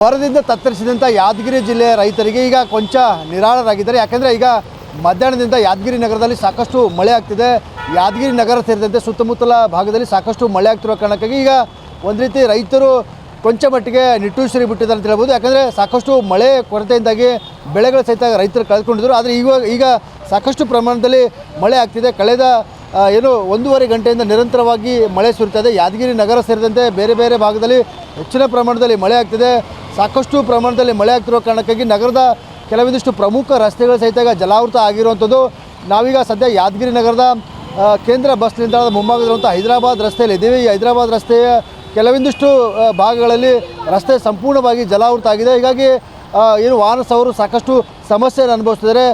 ಬರದಿಂದ ತತ್ತರಿಸಿದಂಥ ಯಾದಗಿರಿ ಜಿಲ್ಲೆಯ ರೈತರಿಗೆ ಈಗ ಕೊಂಚ ನಿರಾಳರಾಗಿದ್ದಾರೆ. ಯಾಕೆಂದರೆ ಈಗ ಮಧ್ಯಾಹ್ನದಿಂದ ಯಾದಗಿರಿ ನಗರದಲ್ಲಿ ಸಾಕಷ್ಟು ಮಳೆ ಆಗ್ತಿದೆ. ಯಾದಗಿರಿ ನಗರ ಸೇರಿದಂತೆ ಸುತ್ತಮುತ್ತಲ ಭಾಗದಲ್ಲಿ ಸಾಕಷ್ಟು ಮಳೆ ಆಗ್ತಿರೋ ಕಾರಣಕ್ಕಾಗಿ ಈಗ ಒಂದು ರೀತಿ ರೈತರು ಕೊಂಚ ಮಟ್ಟಿಗೆ ನಿಟ್ಟುಸಿರು ಬಿಟ್ಟಿದ್ದಾರೆ ಅಂತ ಹೇಳ್ಬೋದು. ಯಾಕಂದರೆ ಸಾಕಷ್ಟು ಮಳೆ ಕೊರತೆಯಿಂದಾಗಿ ಬೆಳೆಗಳು ಸಹಿತ ರೈತರು ಕಳೆದುಕೊಂಡಿದ್ದರು. ಆದರೆ ಈಗ ಸಾಕಷ್ಟು ಪ್ರಮಾಣದಲ್ಲಿ ಮಳೆ ಆಗ್ತಿದೆ. ಕಳೆದ 1.5 ಗಂಟೆಯಿಂದ ನಿರಂತರವಾಗಿ ಮಳೆ ಸುರಿತಾ ಇದೆ. ಯಾದಗಿರಿ ನಗರ ಸೇರಿದಂತೆ ಬೇರೆ ಬೇರೆ ಭಾಗದಲ್ಲಿ ಹೆಚ್ಚಿನ ಪ್ರಮಾಣದಲ್ಲಿ ಮಳೆ ಆಗ್ತಿದೆ. ಸಾಕಷ್ಟು ಪ್ರಮಾಣದಲ್ಲಿ ಮಳೆ ಆಗ್ತಿರೋ ಕಾರಣಕ್ಕಾಗಿ ನಗರದ ಕೆಲವೊಂದಿಷ್ಟು ಪ್ರಮುಖ ರಸ್ತೆಗಳು ಸಹಿತ ಈಗ ಜಲಾವೃತ ಆಗಿರುವಂಥದ್ದು. ನಾವೀಗ ಸದ್ಯ ಯಾದಗಿರಿ ನಗರದ ಕೇಂದ್ರ ಬಸ್ ನಿಲ್ದಾಣದ ಮುಂಭಾಗದಲ್ಲಿರುವಂಥ ಹೈದರಾಬಾದ್ ರಸ್ತೆಯಲ್ಲಿ ಇದ್ದೀವಿ. ಈ ಹೈದರಾಬಾದ್ ರಸ್ತೆಯ ಕೆಲವೊಂದಿಷ್ಟು ಭಾಗಗಳಲ್ಲಿ ರಸ್ತೆ ಸಂಪೂರ್ಣವಾಗಿ ಜಲಾವೃತ ಆಗಿದೆ. ಹೀಗಾಗಿ ವಾಹನ ಸವಾರರು ಸಾಕಷ್ಟು ಸಮಸ್ಯೆಯನ್ನು ಅನುಭವಿಸ್ತಿದ್ದಾರೆ.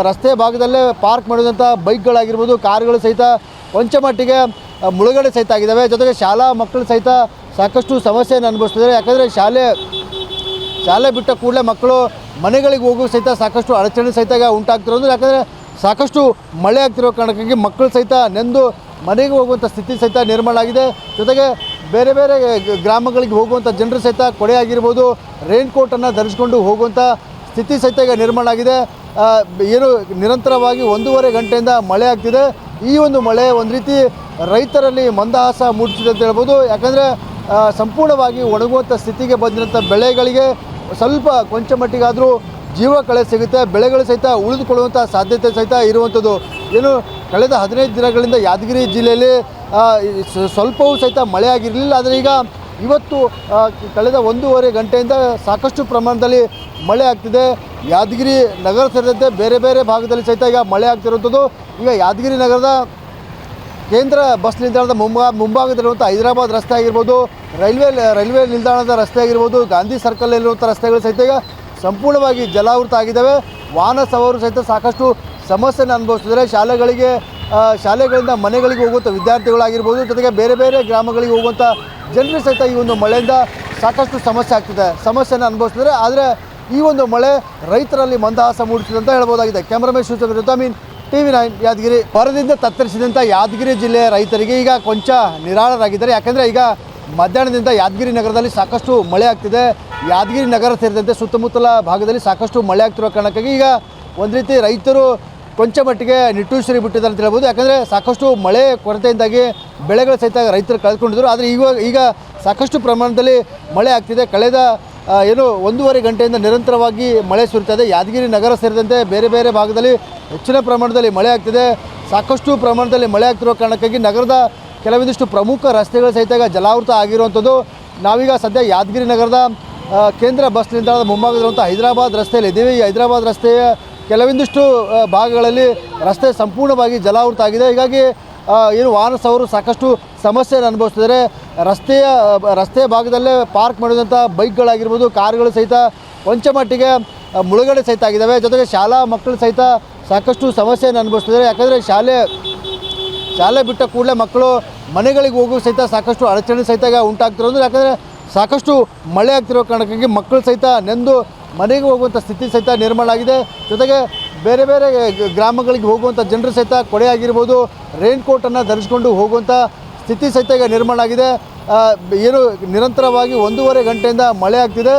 ರಸ್ತೆಯ ಭಾಗದಲ್ಲೇ ಪಾರ್ಕ್ ಮಾಡಿದಂಥ ಬೈಕ್ಗಳಾಗಿರ್ಬೋದು, ಕಾರುಗಳು ಸಹಿತ ಕೊಂಚ ಮಟ್ಟಿಗೆ ಮುಳುಗಡೆ ಸಹಿತ ಆಗಿದ್ದಾವೆ. ಜೊತೆಗೆ ಶಾಲಾ ಮಕ್ಕಳು ಸಹಿತ ಸಾಕಷ್ಟು ಸಮಸ್ಯೆಯನ್ನು ಅನುಭವಿಸ್ತಿದ್ದಾರೆ. ಯಾಕಂದರೆ ಶಾಲೆ ಬಿಟ್ಟ ಕೂಡಲೇ ಮಕ್ಕಳು ಮನೆಗಳಿಗೆ ಹೋಗೋ ಸಹಿತ ಸಾಕಷ್ಟು ಅಡಚಣೆ ಸಹಿತ ಈಗ ಉಂಟಾಗ್ತಿರೋದು. ಯಾಕಂದರೆ ಸಾಕಷ್ಟು ಮಳೆ ಆಗ್ತಿರೋ ಕಾರಣಕ್ಕಾಗಿ ಮಕ್ಕಳು ಸಹಿತ ನೆಂದು ಮನೆಗೆ ಹೋಗುವಂಥ ಸ್ಥಿತಿ ಸಹಿತ ನಿರ್ಮಾಣ ಆಗಿದೆ. ಜೊತೆಗೆ ಬೇರೆ ಬೇರೆ ಗ್ರಾಮಗಳಿಗೆ ಹೋಗುವಂಥ ಜನರು ಸಹಿತ ಕೊಡೆ ಆಗಿರ್ಬೋದು, ರೈನ್ ಕೋಟನ್ನು ಧರಿಸಿಕೊಂಡು ಹೋಗುವಂಥ ಸ್ಥಿತಿ ಸಹಿತ ಈಗ ನಿರ್ಮಾಣ ಆಗಿದೆ. ನಿರಂತರವಾಗಿ 1.5 ಗಂಟೆಯಿಂದ ಮಳೆ ಆಗ್ತಿದೆ. ಈ ಒಂದು ಮಳೆ ಒಂದು ರೀತಿ ರೈತರಲ್ಲಿ ಮಂದಹಾಸ ಮೂಡಿಸಿದೆ ಅಂತ ಹೇಳ್ಬೋದು. ಯಾಕಂದರೆ ಸಂಪೂರ್ಣವಾಗಿ ಒಣಗುವಂಥ ಸ್ಥಿತಿಗೆ ಬಂದಿರೋಂಥ ಬೆಳೆಗಳಿಗೆ ಸ್ವಲ್ಪ ಕೊಂಚ ಮಟ್ಟಿಗಾದರೂ ಜೀವ ಕಳೆ ಸಿಗುತ್ತೆ. ಬೆಳೆಗಳು ಸಹಿತ ಉಳಿದುಕೊಳ್ಳುವಂಥ ಸಾಧ್ಯತೆ ಸಹಿತ ಇರುವಂಥದ್ದು. ಕಳೆದ 15 ದಿನಗಳಿಂದ ಯಾದಗಿರಿ ಜಿಲ್ಲೆಯಲ್ಲಿ ಸ್ವಲ್ಪವೂ ಸಹಿತ ಮಳೆ ಆಗಿರಲಿಲ್ಲ. ಆದರೆ ಈಗ ಇವತ್ತು ಕಳೆದ 1.5 ಗಂಟೆಯಿಂದ ಸಾಕಷ್ಟು ಪ್ರಮಾಣದಲ್ಲಿ ಮಳೆ ಆಗ್ತಿದೆ. ಯಾದಗಿರಿ ನಗರ ಸೇರಿದಂತೆ ಬೇರೆ ಬೇರೆ ಭಾಗದಲ್ಲಿ ಸಹಿತ ಈಗ ಮಳೆ ಆಗ್ತಿರುವಂಥದ್ದು. ಈಗ ಯಾದಗಿರಿ ನಗರದ ಕೇಂದ್ರ ಬಸ್ ನಿಲ್ದಾಣದ ಮುಂಭಾಗದಲ್ಲಿರುವಂಥ ಹೈದರಾಬಾದ್ ರಸ್ತೆ ಆಗಿರ್ಬೋದು, ರೈಲ್ವೆ ನಿಲ್ದಾಣದ ರಸ್ತೆ ಆಗಿರ್ಬೋದು, ಗಾಂಧಿ ಸರ್ಕಲಲ್ಲಿರುವಂಥ ರಸ್ತೆಗಳು ಸಹಿತ ಈಗ ಸಂಪೂರ್ಣವಾಗಿ ಜಲಾವೃತ ಆಗಿದ್ದಾವೆ. ವಾಹನ ಸವಾರರು ಸಹಿತ ಸಾಕಷ್ಟು ಸಮಸ್ಯೆಯನ್ನು ಅನುಭವಿಸ್ತಿದ್ದಾರೆ. ಶಾಲೆಗಳಿಂದ ಮನೆಗಳಿಗೆ ಹೋಗುವಂಥ ವಿದ್ಯಾರ್ಥಿಗಳಾಗಿರ್ಬೋದು, ಜೊತೆಗೆ ಬೇರೆ ಬೇರೆ ಗ್ರಾಮಗಳಿಗೆ ಹೋಗುವಂಥ ಜನರು ಸಹಿತ ಈ ಒಂದು ಮಳೆಯಿಂದ ಸಾಕಷ್ಟು ಸಮಸ್ಯೆಯನ್ನು ಅನುಭವಿಸ್ತಿದ್ದಾರೆ. ಆದರೆ ಈ ಒಂದು ಮಳೆ ರೈತರಲ್ಲಿ ಮಂದಹಾಸ ಮೂಡಿಸಿದೆ ಅಂತ ಹೇಳ್ಬೋದಾಗಿದೆ. ಕ್ಯಾಮರಾಮನ್ ಶಿವಚಂದ್ರ ಜೊತೆ TV9 ಯಾದಗಿರಿ. ಬರದಿಂದ ತತ್ತರಿಸಿದಂಥ ಯಾದಗಿರಿ ಜಿಲ್ಲೆಯ ರೈತರಿಗೆ ಈಗ ಕೊಂಚ ನಿರಾಳರಾಗಿದ್ದಾರೆ. ಯಾಕೆಂದರೆ ಈಗ ಮಧ್ಯಾಹ್ನದಿಂದ ಯಾದಗಿರಿ ನಗರದಲ್ಲಿ ಸಾಕಷ್ಟು ಮಳೆ ಆಗ್ತಿದೆ. ಯಾದಗಿರಿ ನಗರ ಸೇರಿದಂತೆ ಸುತ್ತಮುತ್ತಲ ಭಾಗದಲ್ಲಿ ಸಾಕಷ್ಟು ಮಳೆ ಆಗ್ತಿರೋ ಕಾರಣಕ್ಕಾಗಿ ಈಗ ಒಂದು ರೀತಿ ರೈತರು ಕೊಂಚ ಮಟ್ಟಿಗೆ ನಿಟ್ಟುಸಿರು ಬಿಟ್ಟಿದ್ದಾರೆ ಅಂತ ಹೇಳ್ಬೋದು. ಯಾಕಂದರೆ ಸಾಕಷ್ಟು ಮಳೆ ಕೊರತೆಯಿಂದಾಗಿ ಬೆಳೆಗಳು ಸಹಿತ ರೈತರು ಕಳೆದುಕೊಂಡಿದ್ದರು. ಆದರೆ ಈಗ ಸಾಕಷ್ಟು ಪ್ರಮಾಣದಲ್ಲಿ ಮಳೆ ಆಗ್ತಿದೆ. ಕಳೆದ 1.5 ಗಂಟೆಯಿಂದ ನಿರಂತರವಾಗಿ ಮಳೆ ಸುರಿತಾ ಇದೆ. ಯಾದಗಿರಿ ನಗರ ಸೇರಿದಂತೆ ಬೇರೆ ಬೇರೆ ಭಾಗದಲ್ಲಿ ಹೆಚ್ಚಿನ ಪ್ರಮಾಣದಲ್ಲಿ ಮಳೆ ಆಗ್ತಿದೆ. ಸಾಕಷ್ಟು ಪ್ರಮಾಣದಲ್ಲಿ ಮಳೆ ಆಗ್ತಿರೋ ಕಾರಣಕ್ಕಾಗಿ ನಗರದ ಕೆಲವೊಂದಿಷ್ಟು ಪ್ರಮುಖ ರಸ್ತೆಗಳು ಸಹಿತ ಈಗ ಜಲಾವೃತ ಆಗಿರುವಂಥದ್ದು. ನಾವೀಗ ಸದ್ಯ ಯಾದಗಿರಿ ನಗರದ ಕೇಂದ್ರ ಬಸ್ ನಿಲ್ದಾಣದ ಮುಂಭಾಗದಲ್ಲಿರುವಂಥ ಹೈದರಾಬಾದ್ ರಸ್ತೆಯಲ್ಲಿ ಇದ್ದೀವಿ. ಈ ಹೈದರಾಬಾದ್ ರಸ್ತೆಯ ಕೆಲವೊಂದಿಷ್ಟು ಭಾಗಗಳಲ್ಲಿ ರಸ್ತೆ ಸಂಪೂರ್ಣವಾಗಿ ಜಲಾವೃತ ಆಗಿದೆ. ಹೀಗಾಗಿ ವಾಹನ ಸವಾರರು ಸಾಕಷ್ಟು ಸಮಸ್ಯೆಯನ್ನು ಅನುಭವಿಸ್ತಿದ್ದಾರೆ. ರಸ್ತೆಯ ಭಾಗದಲ್ಲೇ ಪಾರ್ಕ್ ಮಾಡಿದಂಥ ಬೈಕ್ಗಳಾಗಿರ್ಬೋದು, ಕಾರುಗಳು ಸಹಿತ ಕೊಂಚ ಮಟ್ಟಿಗೆ ಮುಳುಗಡೆ ಸಹಿತ ಆಗಿದ್ದಾವೆ. ಜೊತೆಗೆ ಶಾಲಾ ಮಕ್ಕಳು ಸಹಿತ ಸಾಕಷ್ಟು ಸಮಸ್ಯೆಯನ್ನು ಅನುಭವಿಸ್ತಿದ್ದಾರೆ. ಯಾಕಂದರೆ ಶಾಲೆ ಬಿಟ್ಟ ಕೂಡಲೇ ಮಕ್ಕಳು ಮನೆಗಳಿಗೆ ಹೋಗೋ ಸಹಿತ ಸಾಕಷ್ಟು ಅಡಚಣೆ ಸಹಿತ ಈಗ ಉಂಟಾಗ್ತಿರೋದು. ಯಾಕಂದರೆ ಸಾಕಷ್ಟು ಮಳೆ ಆಗ್ತಿರೋ ಕಾರಣಕ್ಕಾಗಿ ಮಕ್ಕಳು ಸಹಿತ ನೆಂದು ಮನೆಗೆ ಹೋಗುವಂಥ ಸ್ಥಿತಿ ಸಹಿತ ನಿರ್ಮಾಣ ಆಗಿದೆ. ಜೊತೆಗೆ ಬೇರೆ ಬೇರೆ ಗ್ರಾಮಗಳಿಗೆ ಹೋಗುವಂಥ ಜನರು ಸಹಿತ ಕೊಡೆ ಆಗಿರ್ಬೋದು, ರೈನ್ ಕೋಟನ್ನು ಧರಿಸಿಕೊಂಡು ಹೋಗುವಂಥ ಸ್ಥಿತಿ ಸಹಿತ ಈಗ ನಿರ್ಮಾಣ ಆಗಿದೆ. ನಿರಂತರವಾಗಿ 1.5 ಗಂಟೆಯಿಂದ ಮಳೆ ಆಗ್ತಿದೆ.